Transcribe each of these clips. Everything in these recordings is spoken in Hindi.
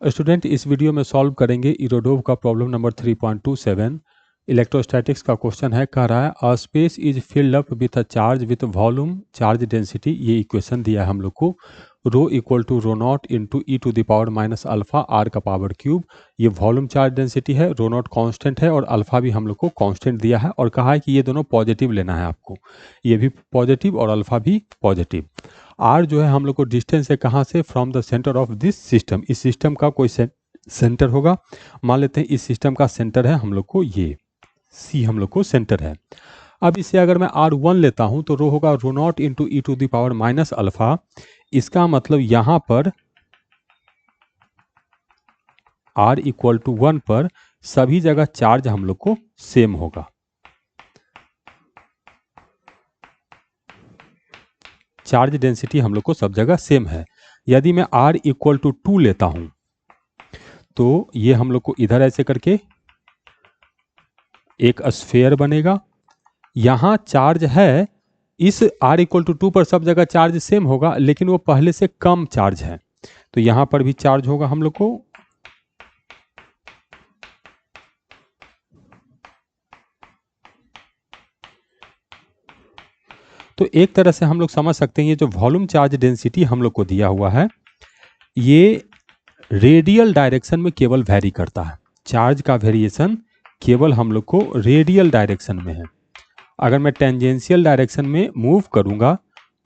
स्टूडेंट इस वीडियो में सॉल्व करेंगे इरोडोव का प्रॉब्लम नंबर 3.27। इलेक्ट्रोस्टैटिक्स का क्वेश्चन है, कह रहा है a space is filled up with a charge with volume charge density. ये इक्वेशन दिया है हम लोग को, rho equal to rho not into e to the power minus alpha r का पावर क्यूब। ये वॉल्यूम चार्ज डेंसिटी है, रो नॉट कॉन्स्टेंट है और अल्फा भी हम लोग को कॉन्स्टेंट दिया है और कहा है कि ये दोनों पॉजिटिव लेना है आपको, ये भी पॉजिटिव और अल्फा भी पॉजिटिव। आर जो है हम लोग को डिस्टेंस है कहाँ से, from the centre of this system. इस सिस्टम का कोई सेंटर होगा, मान लेते हैं इस सिस्टम का सेंटर है हम लोग को ये सी, हम लोग को सेंटर है। अब इसे अगर मैं R1 लेता हूं तो रो होगा rho not into e to the power minus alpha. इसका मतलब यहां पर R इक्वल टू 1 पर सभी जगह चार्ज हम लोग को सेम होगा। चार्ज डेंसिटी हम लोग को सब जगह सेम है। यदि मैं R इक्वल टू 2 लेता हूं तो ये हम लोग को इधर ऐसे करके एक स्फीयर बनेगा। यहां चार्ज है, इस R इक्वल टू 2 पर सब जगह चार्ज सेम होगा, लेकिन वो पहले से कम चार्ज है, तो यहां पर भी चार्ज होगा हम लोग को। तो एक तरह से हम लोग समझ सकते हैं ये जो वॉल्यूम चार्ज डेंसिटी हम लोग को दिया हुआ है, ये रेडियल डायरेक्शन में केवल वेरी करता है। चार्ज का वेरिएशन केवल हम लोग को रेडियल डायरेक्शन में है। अगर मैं टेंजेंशियल डायरेक्शन में मूव करूंगा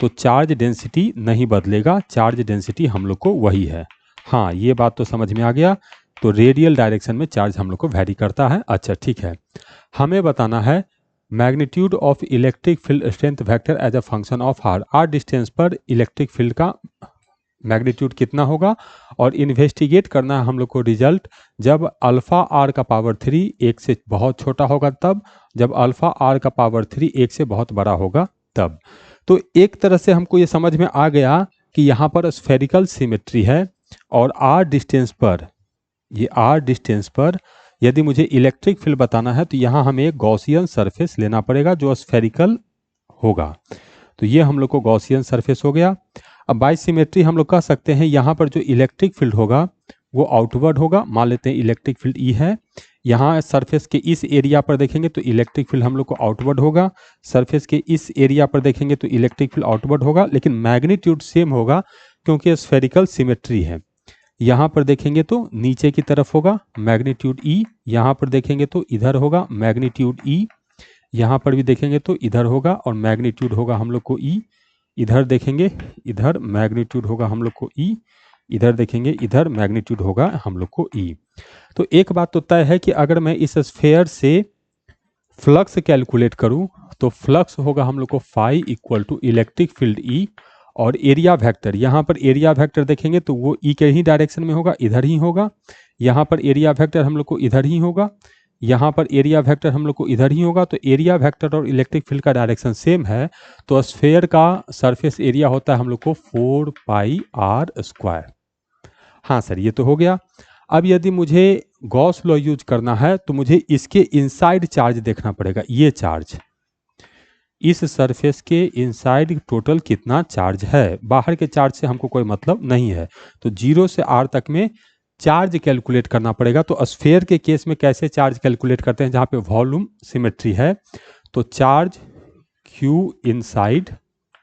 तो चार्ज डेंसिटी नहीं बदलेगा, चार्ज डेंसिटी हम लोग को वही है। हाँ, ये बात तो समझ में आ गया। तो रेडियल डायरेक्शन में चार्ज हम लोग को वेरी करता है। अच्छा ठीक है, हमें बताना है magnitude of electric field strength vector as a function of r. R distance पर इलेक्ट्रिक फील्ड का मैग्नीट्यूड कितना होगा, और इन्वेस्टिगेट करना है हम लोग को रिजल्ट जब अल्फा आर का पावर 3 1 से बहुत छोटा होगा तब, जब अल्फा आर का पावर 3 1 से बहुत बड़ा होगा तब। तो एक तरह से हमको ये समझ में आ गया कि यहाँ पर स्फेरिकल सिमेट्री है और आर डिस्टेंस पर, ये आर डिस्टेंस पर यदि मुझे इलेक्ट्रिक फील्ड बताना है तो यहाँ हमें एक गॉसियन सरफेस लेना पड़ेगा जो स्फेरिकल होगा। तो ये हम लोग को गॉसियन सरफेस हो गया। अब बाय सिमेट्री हम लोग कह सकते हैं यहाँ पर जो इलेक्ट्रिक फील्ड होगा वो आउटवर्ड होगा। मान लेते हैं इलेक्ट्रिक फील्ड ई है, यहाँ सरफेस के इस एरिया पर देखेंगे तो इलेक्ट्रिक फील्ड हम लोग को आउटवर्ड होगा, सरफेस के इस एरिया पर देखेंगे तो इलेक्ट्रिक फील्ड आउटवर्ड होगा, लेकिन मैग्नीट्यूड सेम होगा क्योंकि स्फेरिकल सिमेट्री है। यहाँ पर देखेंगे तो नीचे की तरफ होगा मैग्नीट्यूड ई, यहाँ पर देखेंगे तो इधर होगा मैग्नीट्यूड ई, यहाँ पर भी देखेंगे तो इधर होगा और मैग्नीट्यूड होगा हम लोग को ई। इधर देखेंगे इधर मैग्नीट्यूड होगा हम लोग को ई, इधर देखेंगे इधर मैग्नीट्यूड होगा हम लोग को ई। तो एक बात तो तय है कि अगर मैं इस स्फीयर से फ्लक्स कैलकुलेट करूं तो फ्लक्स होगा हम लोग को phi equal to electric field E, और एरिया वेक्टर, यहाँ पर एरिया वेक्टर देखेंगे तो वो ई के ही डायरेक्शन में होगा, इधर ही होगा। यहाँ पर एरिया वेक्टर हम लोग को इधर ही होगा, यहाँ पर एरिया वेक्टर हम लोग को इधर ही होगा। तो एरिया वेक्टर और इलेक्ट्रिक फील्ड का डायरेक्शन सेम है, तो स्फीयर का सरफेस एरिया होता है हम लोग को 4 पाई आर स्क्वायर। हाँ सर, ये तो हो गया। अब यदि मुझे गॉस लॉ यूज करना है तो मुझे इसके इनसाइड चार्ज देखना पड़ेगा। ये चार्ज, इस सरफेस के इनसाइड टोटल कितना चार्ज है, बाहर के चार्ज से हमको कोई मतलब नहीं है। तो 0 से r तक में चार्ज कैलकुलेट करना पड़ेगा। तो स्फीयर के केस में कैसे चार्ज कैलकुलेट करते हैं, जहाँ पे वॉल्यूम सिमेट्री है, तो charge Q inside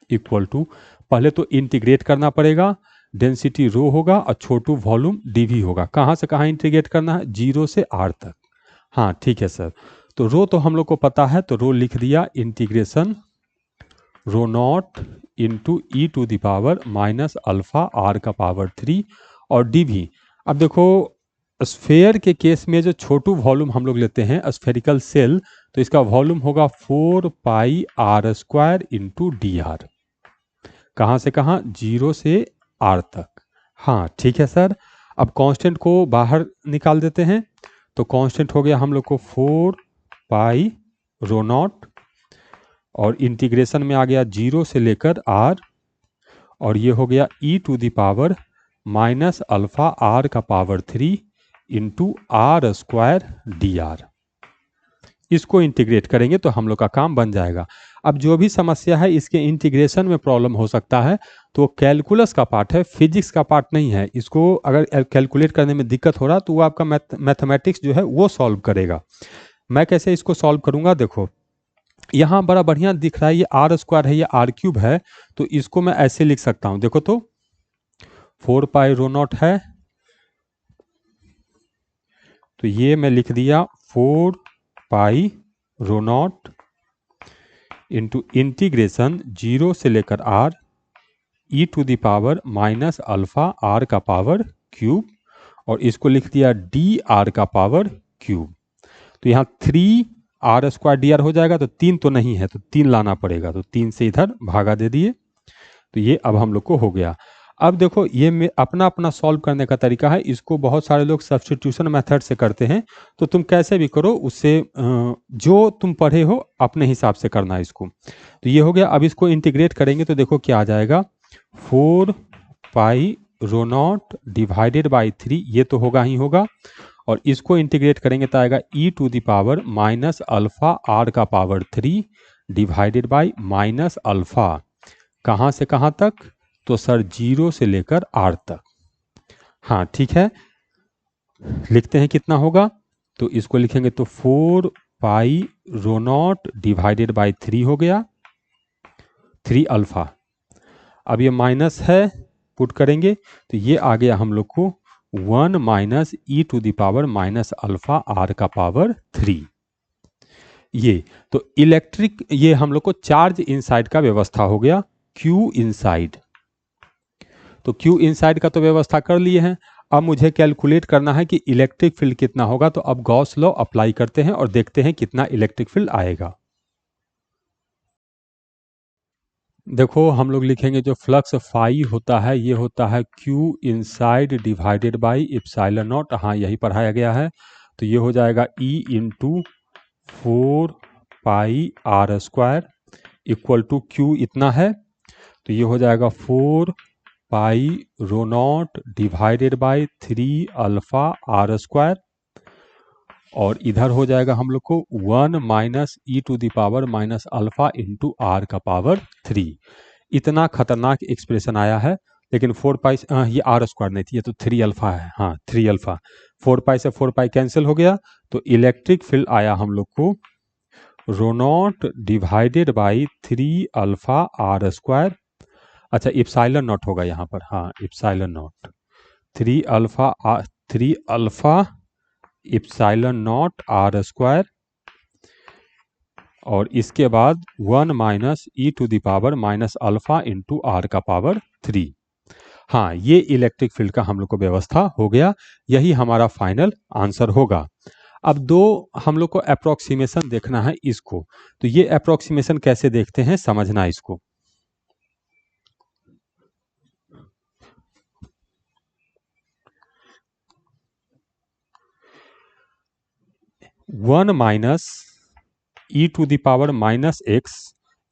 equal to, पहले तो इंटीग्रेट करना पड़ेगा, डेंसिटी रो होगा और छोटू वॉल्यूम dV होगा। कहाँ से कहाँ इंटीग्रेट करना है, 0 से r तक। हाँ ठीक है सर, तो रो तो हम लोग को पता है, तो रो लिख दिया integration rho not into e to the power minus alpha r का पावर 3 और dV। अब देखो स्फीयर के केस में जो छोटू वॉल्यूम हम लोग लेते हैं स्फेरिकल सेल, तो इसका वॉल्यूम होगा 4 pi r square into d r. कहाँ से कहाँ, 0 से r तक। हाँ ठीक है सर, अब कांस्टेंट को बाहर निकाल देते हैं, तो कांस्टेंट हो गया हम लोग को 4 पाई रो नॉट, और इंटीग्रेशन में आ गया 0 से लेकर r, और ये हो गया e to the power minus alpha r का power 3 into r square d r. इसको इंटीग्रेट करेंगे तो हम लोग का काम बन जाएगा। अब जो भी समस्या है इसके इंटीग्रेशन में प्रॉब्लम हो सकता है, तो कैलकुलस का पार्ट है, फिजिक्स का पार्ट नहीं है। इसको अगर कैलकुलेट करने में दिक्कत हो रहा तो वो आपका मैथमेटिक्स जो है वो सॉल्व करेगा। मैं कैसे इसको सॉल्व करूंगा, देखो यहाँ बड़ा बढ़िया दिख रहा है, ये आर स्क्वायर है, ये आर क्यूब है, तो इसको मैं ऐसे लिख सकता हूँ। देखो तो 4 पाई रो नॉट है, तो ये मैं लिख दिया 4 pi rho not into integration 0 से लेकर r e to the power minus alpha r का पावर क्यूब, और इसको लिख दिया डी आर का पावर क्यूब। तो यहाँ 3 आर स्क्वायर डी आर हो जाएगा, तो 3 तो नहीं है तो 3 लाना पड़ेगा, तो 3 से इधर भागा दे दिए, तो ये अब हम लोग को हो गया। अब देखो ये अपना अपना सॉल्व करने का तरीका है, इसको बहुत सारे लोग सब्स्टिट्यूशन मेथड से करते हैं, तो तुम कैसे भी करो, उससे जो तुम पढ़े हो अपने हिसाब से करना इसको। तो ये हो गया। अब इसको इंटीग्रेट करेंगे तो देखो क्या आ जाएगा, 4 pi rho not divided by 3, ये तो होगा ही होगा, और इसको इंटीग्रेट करेंगे तो आएगा e to the power minus alpha r का power 3 divided by minus alpha, कहाँ से कहाँ तक, तो सर 0 से लेकर आर तक। हाँ ठीक है, लिखते हैं कितना होगा, तो इसको लिखेंगे तो 4 pi rho not divided by 3 हो गया, 3 अल्फा। अब ये माइनस है, पुट करेंगे तो ये आ गया हम लोग को 1 minus e to the power minus alpha r का पावर 3। ये तो इलेक्ट्रिक, ये हम लोग को चार्ज इनसाइड का व्यवस्था हो गया, क्यू इनसाइड। तो क्यू इनसाइड का तो व्यवस्था कर लिए हैं, अब मुझे कैलकुलेट करना है कि इलेक्ट्रिक फील्ड कितना होगा। तो अब गॉस लॉ अप्लाई करते हैं और देखते हैं कितना इलेक्ट्रिक फील्ड आएगा। देखो हम लोग लिखेंगे जो फ्लक्स फाई होता है, ये होता है q inside divided by epsilon not, हाँ यही पढ़ाया गया है, तो ये हो जाएगा e into 4 pi r square equal to q इतना है, तो ये हो जाएगा 4 pi rho not divided by 3 alpha r square, और इधर हो जाएगा हम लोग को 1 minus e to the power minus alpha into r का पावर 3। इतना खतरनाक एक्सप्रेशन आया है, लेकिन 4 पाई ये आर स्क्वायर नहीं थी, ये तो 3 अल्फा है, हाँ 3 अल्फा, 4 पाई से 4 पाई कैंसिल हो गया, तो इलेक्ट्रिक फील्ड आया हम लोग को rho not divided by 3 alpha r square. अच्छा इप्सिलॉन नॉट होगा यहाँ पर, हाँ epsilon not 3 alpha epsilon not r square, और इसके बाद 1 minus e to the power minus alpha into r का पावर 3। हाँ ये इलेक्ट्रिक फील्ड का हम लोग को व्यवस्था हो गया, यही हमारा फाइनल आंसर होगा। अब दो हम लोग को अप्रोक्सीमेशन देखना है इसको, तो ये अप्रोक्सीमेशन कैसे देखते हैं समझना इसको। One minus e to the power minus x,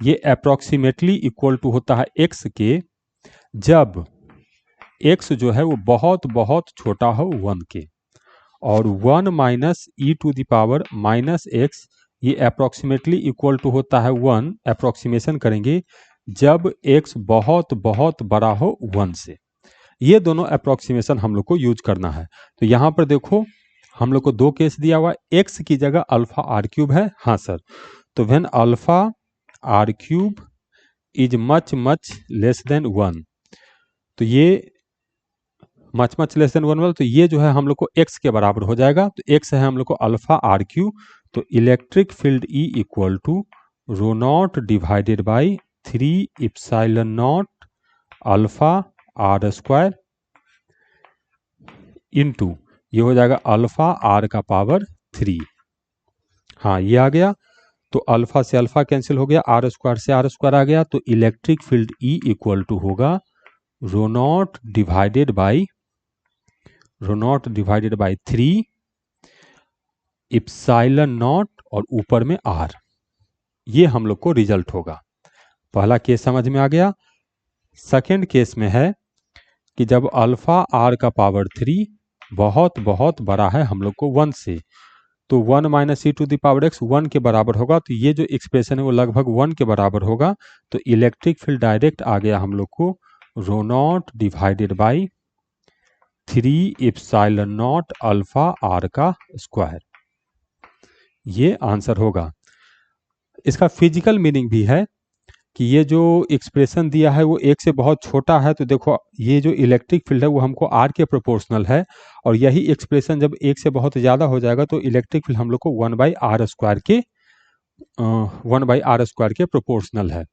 ये अप्रोक्सीमेटली इक्वल टू होता है एक्स के, जब एक्स जो है वो बहुत बहुत छोटा हो 1 के, और 1 minus e to the power minus x ये अप्रोक्सीमेटली इक्वल टू होता है 1, अप्रोक्सीमेशन करेंगे जब एक्स बहुत बहुत बड़ा हो 1 से। ये दोनों अप्रोक्सीमेशन हम लोग को यूज करना है। तो यहाँ पर देखो हम लोग को दो केस दिया हुआ, एक्स की जगह अल्फा आर क्यूब है, हाँ सर, तो when alpha r cube is much much less than 1, तो ये मच मच लेस देन 1 वाला, तो ये जो है हम लोग को एक्स के बराबर हो जाएगा, तो एक्स है हम लोग को अल्फा आर क्यू, तो electric field E equal to rho not divided by 3 epsilon naught alpha r square into ये हो जाएगा अल्फा आर का पावर 3। हाँ ये आ गया, तो अल्फा से अल्फा कैंसिल हो गया, आर स्क्वायर से आर स्क्वायर आ गया, तो electric field E equal to होगा rho not divided by 3 epsilon not और ऊपर में आर, ये हम लोग को रिजल्ट होगा। पहला केस समझ में आ गया। सेकेंड केस में है कि जब अल्फा आर का पावर 3 बहुत बहुत बड़ा है हम लोग को 1 से, तो 1 minus e to the power x 1 के बराबर होगा, तो ये जो एक्सप्रेशन है वो लगभग 1 के बराबर होगा, तो इलेक्ट्रिक फील्ड डायरेक्ट आ गया हम लोग को rho not divided by 3 epsilon not alpha r का स्क्वायर, ये आंसर होगा। इसका फिजिकल मीनिंग भी है कि ये जो एक्सप्रेशन दिया है वो एक से बहुत छोटा है, तो देखो ये जो इलेक्ट्रिक फील्ड है वो हमको आर के प्रोपोर्शनल है, और यही एक्सप्रेशन जब एक से बहुत ज़्यादा हो जाएगा तो इलेक्ट्रिक फील्ड हम लोग को 1/r² के प्रोपोर्शनल है।